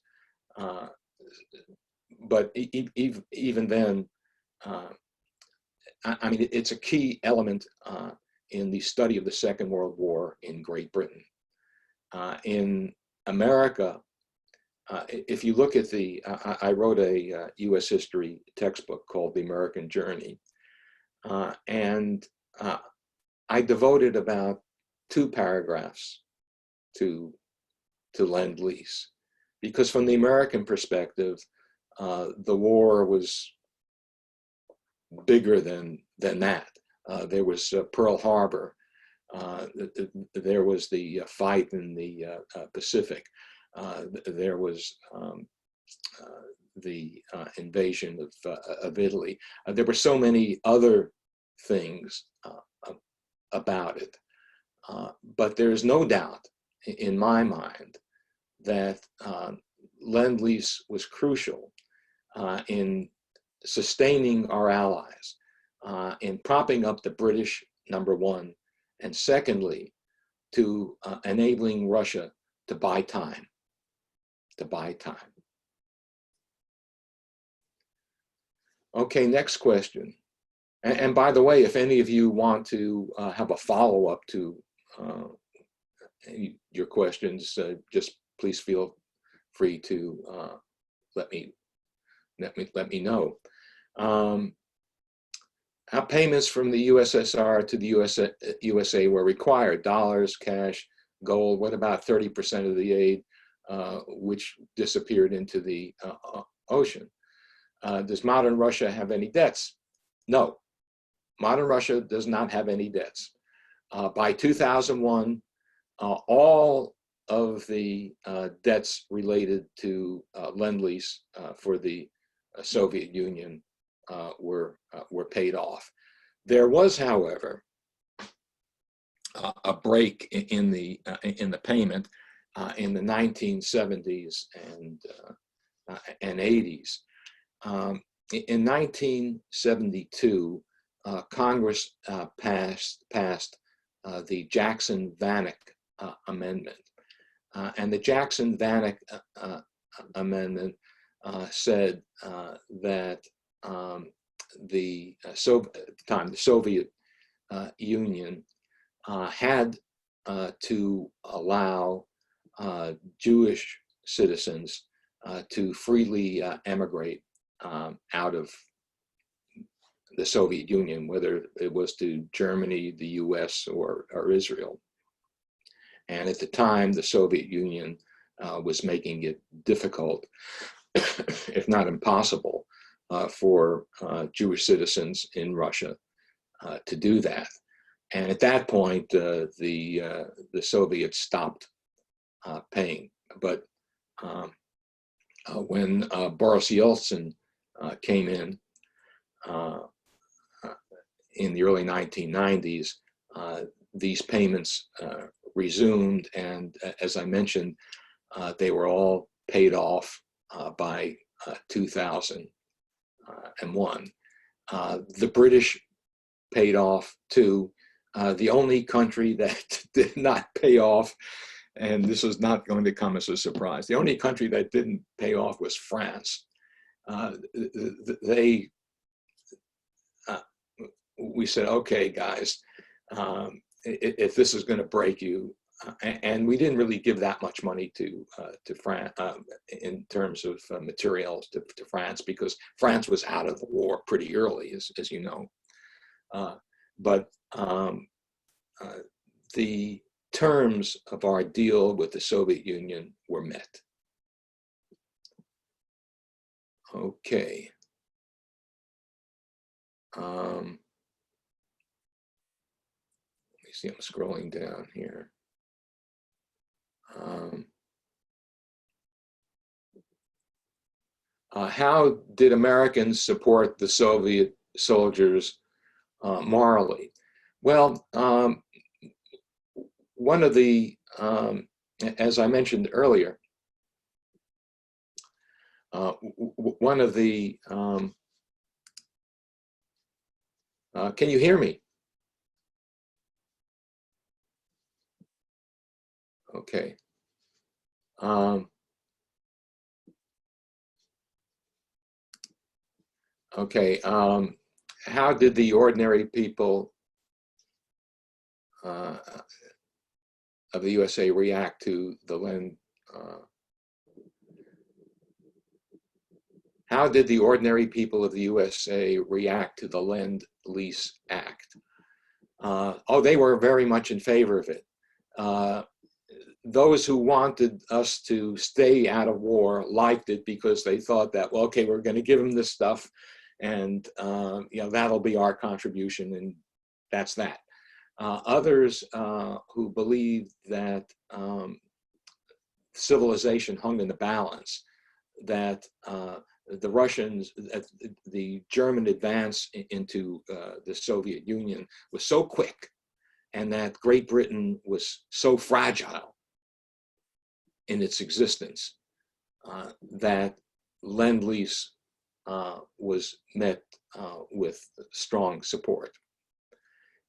But even then, I mean, it's a key element in the study of the Second World War in Great Britain. In America, if you look at I wrote a US history textbook called The American Journey, and I devoted about 2 paragraphs to Lend-Lease, because from the American perspective, the war was bigger than that. There was Pearl Harbor. There was the fight in the Pacific. There was the invasion of Italy. There were so many other things about it. But there's no doubt in my mind that Lend-Lease was crucial in sustaining our allies, in propping up the British, number one, and secondly, to enabling Russia to buy time, Okay, next question. And by the way, if any of you want to have a follow-up to your questions, just please feel free to let me know. How payments from the USSR to the USA were required: dollars, cash, gold. What about 30% of the aid which disappeared into the ocean? Does modern Russia have any debts? No, modern Russia does not have any debts. By 2001, all of the debts related to Lend-Lease for the Soviet Union were paid off. There was, however, a break in the payment in the 1970s and 80s. In 1972, Congress passed the Jackson-Vanik Amendment. And the Jackson-Vanik Amendment said that the Soviet Union had to allow Jewish citizens to freely emigrate out of the Soviet Union, whether it was to Germany, the US, or Israel. And at the time, the Soviet Union was making it difficult, if not impossible, for Jewish citizens in Russia to do that. And at that point, the Soviets stopped paying. But when Boris Yeltsin came in the early 1990s, these payments resumed, and as I mentioned, they were all paid off by 2001. The British paid off too. The only country that did not pay off, and this is not going to come as a surprise, the only country that didn't pay off was France. We said, okay, guys, if this is going to break you, and we didn't really give that much money to France in terms of materials to France, because France was out of the war pretty early, as you know. But the terms of our deal with the Soviet Union were met. Okay. Let me see, I'm scrolling down here. How did Americans support the Soviet soldiers morally? Well, one of the, as I mentioned earlier, one of the, can you hear me? Okay. Okay. How did the ordinary people of the USA react to the how did the ordinary people of the USA react to the Lend-Lease Act? Oh, they were very much in favor of it. Those who wanted us to stay out of war liked it because they thought that, well, okay, we're going to give them this stuff, and you know, that'll be our contribution, and that's that. Others who believed that civilization hung in the balance, that the Russians, the German advance into the Soviet Union was so quick, and that Great Britain was so fragile in its existence, that Lend-Lease was met with strong support.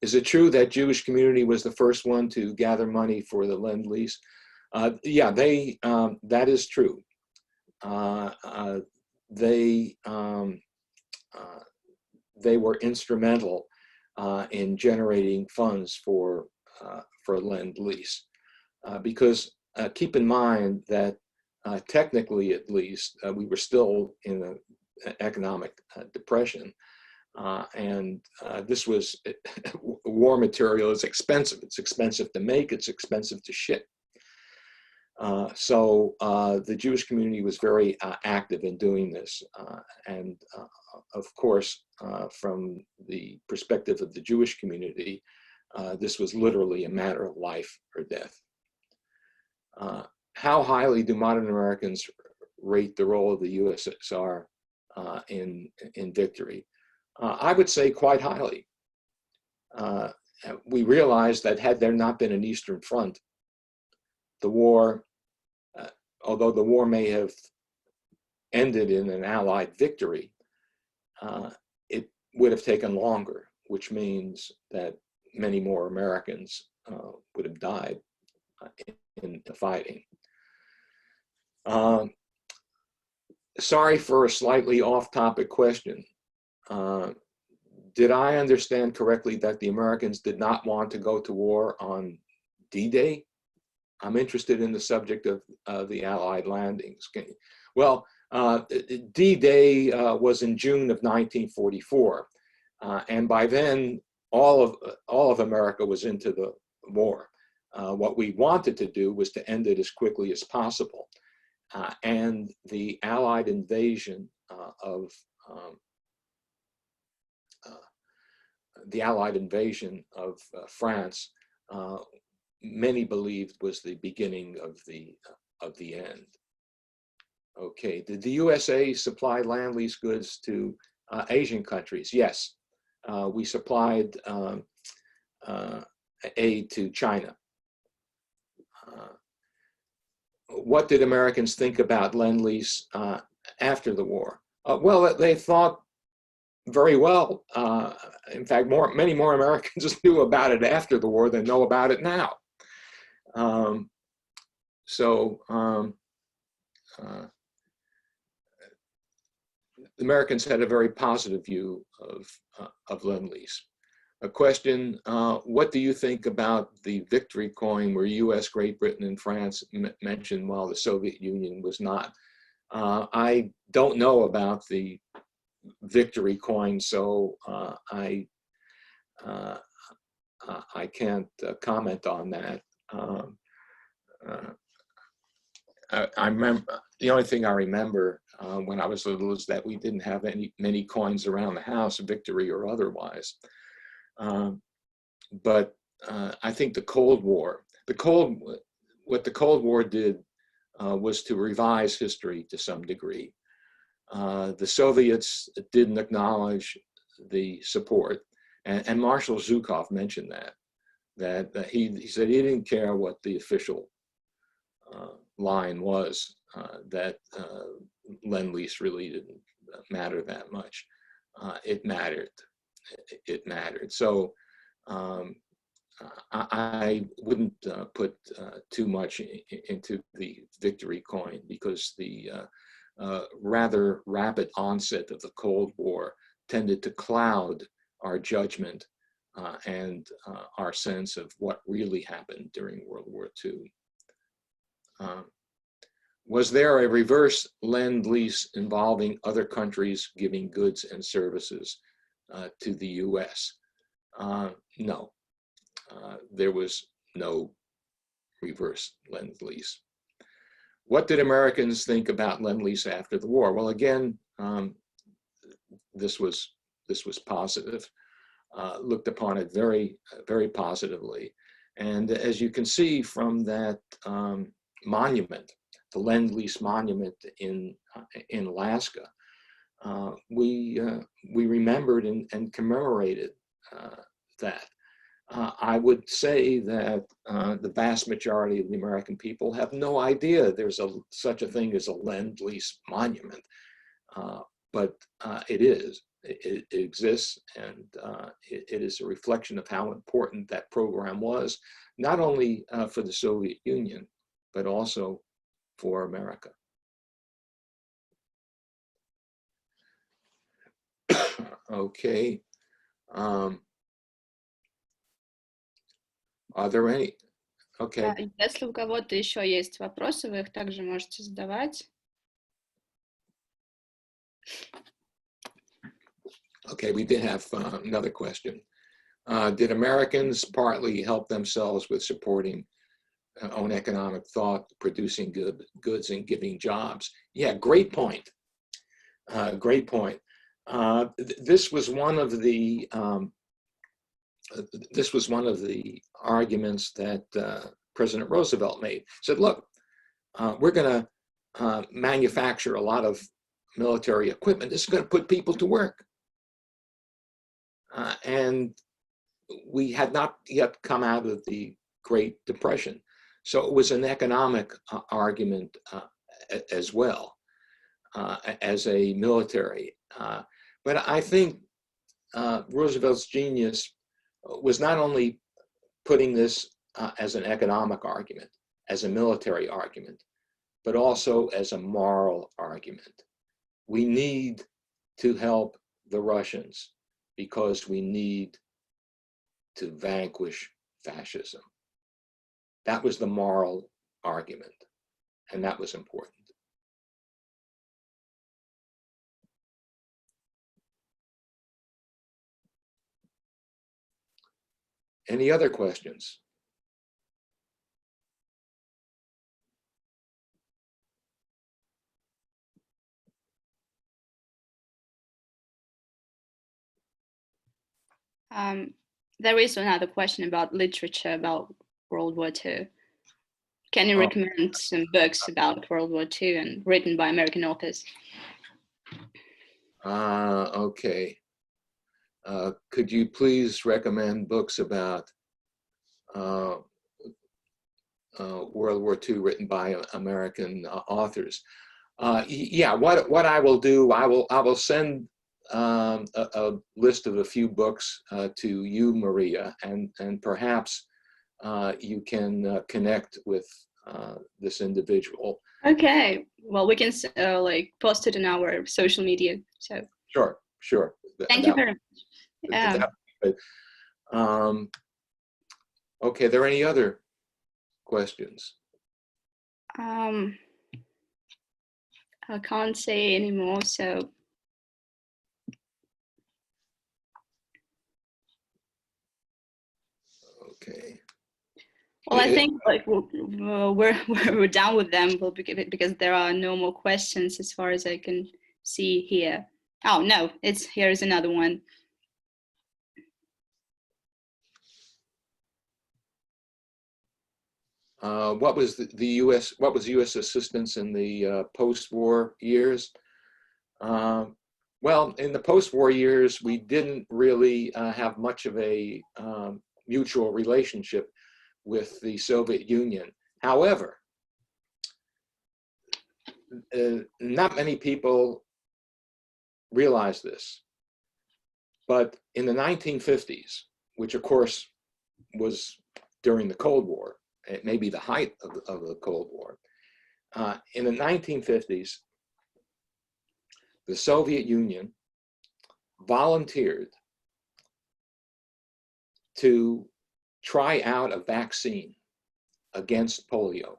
Is it true that Jewish community was the first one to gather money for the Lend-Lease? Yeah, that is true. They were instrumental in generating funds for Lend-Lease, because keep in mind that technically, at least, we were still in an economic depression, and this was war material is expensive. It's expensive to make. It's expensive to ship. So the Jewish community was very active in doing this, and of course, from the perspective of the Jewish community, this was literally a matter of life or death. How highly do modern Americans rate the role of the USSR in victory? I would say quite highly. We realized that had there not been an Eastern Front, the war, although the war may have ended in an Allied victory, it would have taken longer, which means that many more Americans would have died in the fighting. Sorry for a slightly off-topic question. Did I understand correctly that the Americans did not want to go to war on D-Day? I'm interested in the subject of the Allied landings. Well, D-Day was in June of 1944, and by then all of America was into the war. What we wanted to do was to end it as quickly as possible, and the Allied invasion of France, many believed was the beginning of the end. Okay, did the USA supply Lend-Lease goods to Asian countries? Yes, we supplied aid to China. What did Americans think about Lend-Lease after the war? Well, they thought very well. In fact, many more Americans knew about it after the war than know about it now. The Americans had a very positive view of Lend-Lease. A question, what do you think about the victory coin where US, Great Britain, and France mentioned while the Soviet Union was not? I don't know about the victory coin, so I can't comment on that. I remember, the only thing I remember when I was little is that we didn't have many coins around the house, victory or otherwise. But I think the Cold War, what the Cold War did was to revise history to some degree. The Soviets didn't acknowledge the support, and Marshal Zhukov mentioned that he said he didn't care what the official line was, that Lend-Lease really didn't matter that much. It mattered. It mattered. So I wouldn't put too much into the victory coin, because the rather rapid onset of the Cold War tended to cloud our judgment and our sense of what really happened during World War II. Was there a reverse Lend-Lease involving other countries giving goods and services to the US? No, there was no reverse Lend-Lease. What did Americans think about Lend-Lease after the war? Well, again, this was positive. Looked upon it very, very positively. And as you can see from that monument, the Lend-Lease monument in Alaska, we remembered and commemorated that. I would say that the vast majority of the American people have no idea there's such a thing as a Lend-Lease monument, but it is. It exists, and it is a reflection of how important that program was, not only for the Soviet Union, but also for America. Okay. Are there any? Okay. Если у кого-то еще есть вопросы, вы их также можете задавать. Okay, we did have another question. Did Americans partly help themselves with supporting own economic thought, producing goods and giving jobs? Yeah, great point. Great point. This was one of the arguments that President Roosevelt made. He said, look, we're going to manufacture a lot of military equipment. This is going to put people to work. And we had not yet come out of the Great Depression. So it was an economic argument as well as a military. But I think Roosevelt's genius was not only putting this as an economic argument, as a military argument, but also as a moral argument. We need to help the Russians because we need to vanquish fascism. That was the moral argument, and that was important. Any other questions? There is another question about literature about World War II. Can you recommend some books about World War II and written by American authors? Okay. Could you please recommend books about World War II written by American authors? Yeah, what I will do, I will send a list of a few books to you, Maria, and perhaps you can connect with this individual. Okay, well, we can like post it in our social media. So sure. Thank you very much. Yeah. Okay, are there any other questions? I can't say anymore, so. Okay. Well, I think like we're done with them because there are no more questions as far as I can see here. Oh no, here's another one. What was the U.S. assistance in the post-war years? Well, in the post-war years, we didn't really have much of a mutual relationship with the Soviet Union. However, not many people realize this, but in the 1950s, which of course was during the Cold War, it may be the height of the Cold War, in the 1950s, the Soviet Union volunteered to try out a vaccine against polio.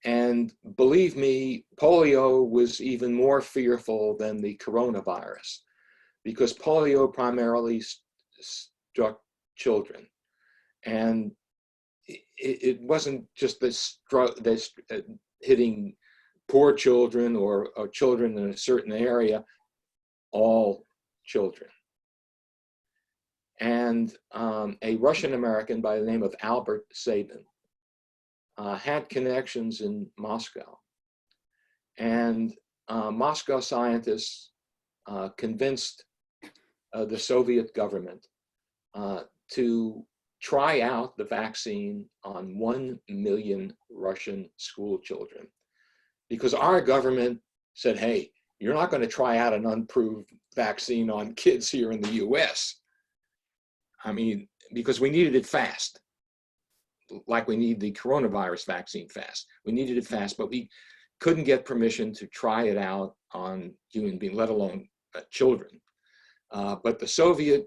And believe me, polio was even more fearful than the coronavirus, because polio primarily struck children. And it wasn't just this hitting poor children or children in a certain area, all children. And a Russian American by the name of Albert Sabin had connections in Moscow. And Moscow scientists convinced the Soviet government to try out the vaccine on 1 million Russian school children. Because our government said, hey, you're not going to try out an unproved vaccine on kids here in the US. I mean, because we needed it fast, like we need the coronavirus vaccine fast. We needed it fast, but we couldn't get permission to try it out on human beings, let alone children. But the Soviet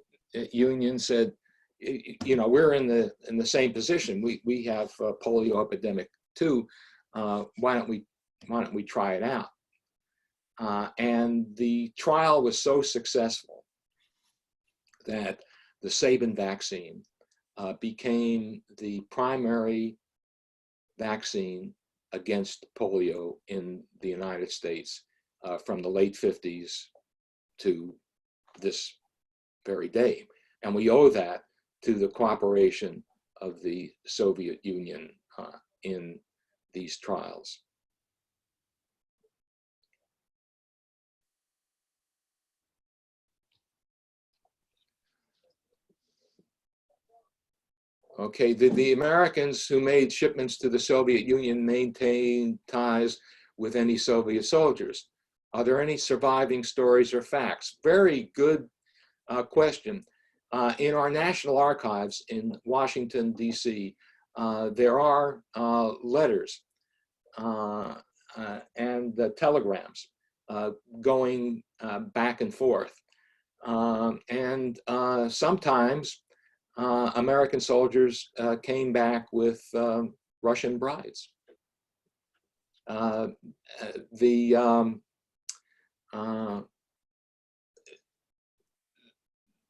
Union said, you know, we're in the same position. We have a polio epidemic too. Why don't we try it out? And the trial was so successful that the Sabin vaccine became the primary vaccine against polio in the United States from the late 50s to this very day. And we owe that to the cooperation of the Soviet Union in these trials. Okay, did the Americans who made shipments to the Soviet Union maintain ties with any Soviet soldiers? Are there any surviving stories or facts? Very good question. In our national archives in Washington, D.C., there are letters and telegrams going back and forth. And sometimes American soldiers came back with Russian brides.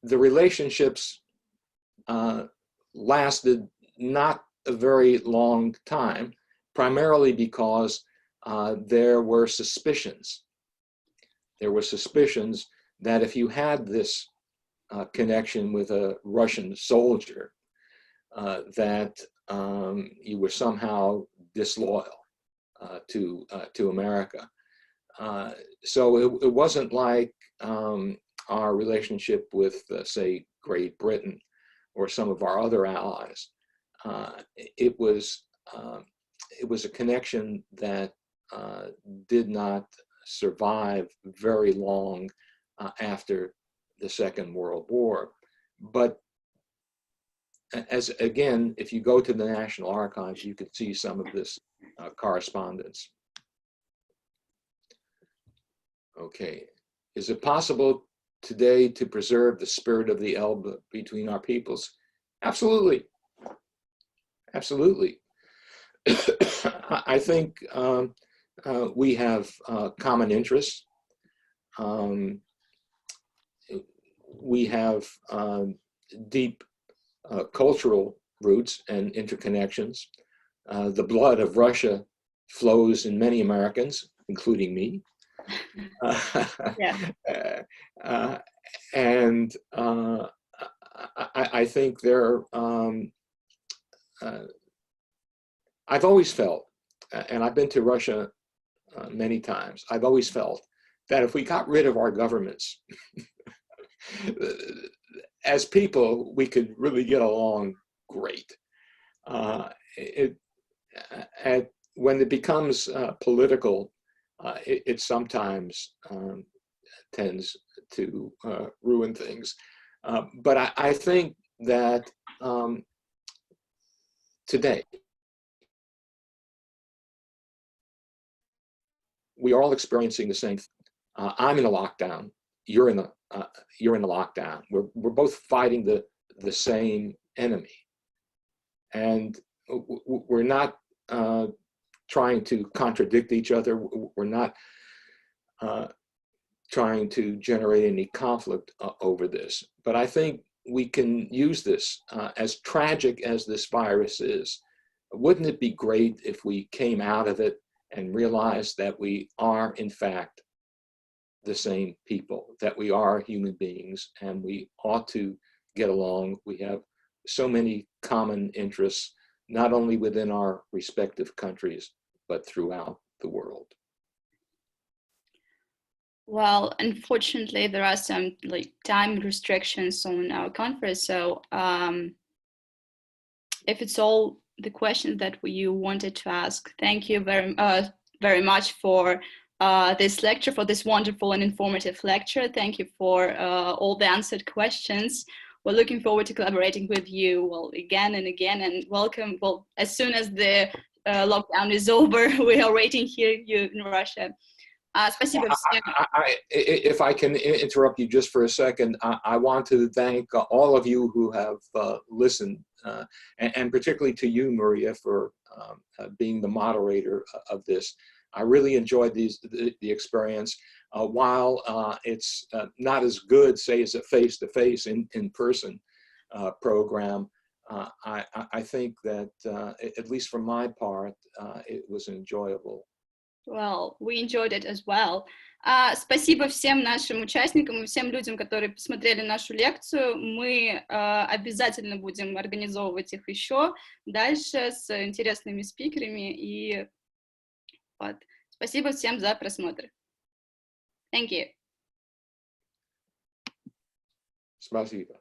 The relationships lasted not a very long time, primarily because there were suspicions. There were suspicions that if you had this connection with a Russian soldier, that you were somehow disloyal to America. So it wasn't like our relationship with, say, Great Britain or some of our other allies. It was a connection that did not survive very long after the Second World War. But as again, if you go to the National Archives, you could see some of this correspondence. Okay, is it possible today to preserve the spirit of the Elbe between our peoples? Absolutely, absolutely. I think we have common interests. We have deep cultural roots and interconnections. The blood of Russia flows in many Americans, including me. And I think there, I've always felt, and I've been to Russia many times. I've always felt that if we got rid of our governments, as people, we could really get along great. When it becomes political, it sometimes tends to ruin things. But I think that today, we are all experiencing the same thing. I'm in a lockdown. You're in a lockdown. We're both fighting the same enemy, and we're not trying to contradict each other. We're not trying to generate any conflict over this. But I think we can use this, as tragic as this virus is. Wouldn't it be great if we came out of it and realized that we are, in fact, the same people, that we are human beings, and we ought to get along. We have so many common interests, not only within our respective countries, but throughout the world. Well, unfortunately, there are some time restrictions on our conference. So if it's all the questions that you wanted to ask, thank you very much for this lecture, for this wonderful and informative lecture. Thank you for all the answered questions. We're looking forward to collaborating with you again and again, and welcome. Well, as soon as the lockdown is over, we are waiting here in Russia. Спасибо всем. If I can interrupt you just for a second, I want to thank all of you who have listened, and particularly to you, Maria, for being the moderator of this. I really enjoyed the experience. While it's not as good, say, as a face-to-face, in-person program, I think that, at least for my part, it was enjoyable. Well, we enjoyed it as well. Спасибо всем нашим участникам и всем людям, которые посмотрели нашу лекцию. Мы обязательно будем организовывать их еще дальше с интересными спикерами. И вот. Спасибо всем за просмотр. Thank you. Спасибо.